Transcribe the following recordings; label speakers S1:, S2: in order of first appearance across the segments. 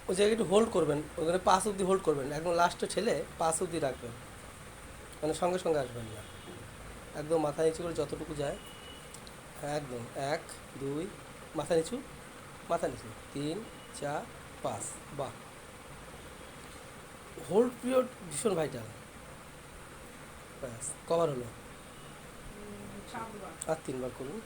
S1: ওই জায়গায় একটু হোল্ড করবেন, ওখানে 5 অবধি হোল্ড করবেন, একদম লাস্টে ঠেলে 5 অবধি রাখবেন, মানে সঙ্গে সঙ্গে আসবেন না, একদম মাথা নিচু করে যতটুকু যায়। হ্যাঁ একদম, 1 2, মাথা নিচু, মাথা নিচু, 3 4 5। বাহ, হোল্ড পিরিয়ড ভীষণ ভাইটাল। ব্যাস কভার হলো। আর 3 বার করুন।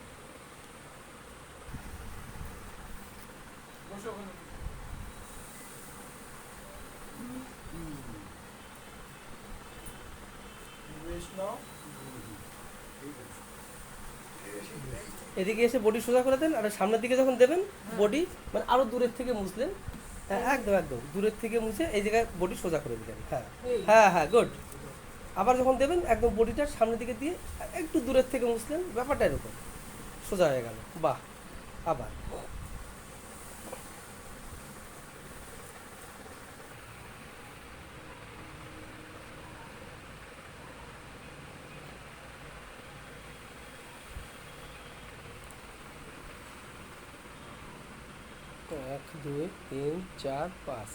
S1: এদিকে এসে বডি সোজা করে দেন, আর সামনের দিকে যখন দেবেন বডি মানে আরও দূরের থেকে মুছলেন। হ্যাঁ একদম একদম, দূরের থেকে মুছে এই জায়গায় বডি সোজা করে দিলেন। হ্যাঁ হ্যাঁ হ্যাঁ, গুড। আবার যখন দেবেন একদম বডিটা সামনের দিকে দিয়ে একটু দূরের থেকে মুছলেন, ব্যাপারটা এরকম সোজা হয়ে গেল। বাহ। আবার 1 2 3 4 5।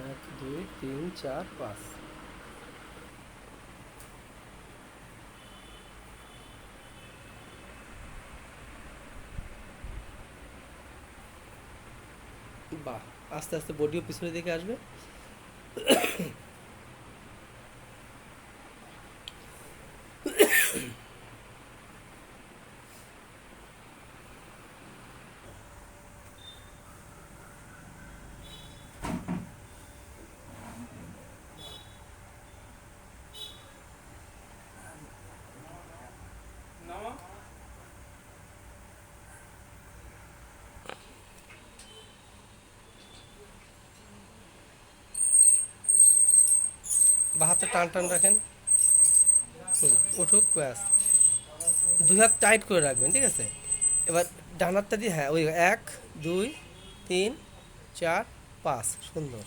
S1: 1 2 3 4 5। বাহ, আস্তে আস্তে বডিও পিছনের দিকে আসবে। বা হাতে টান টান রাখেন। উঠুক, ব্যাস। 2 হাত টাইট করে রাখবেন, ঠিক আছে। এবার ডান হাতটা দিয়ে, হ্যাঁ ওই 1 2 3 4 5, সুন্দর।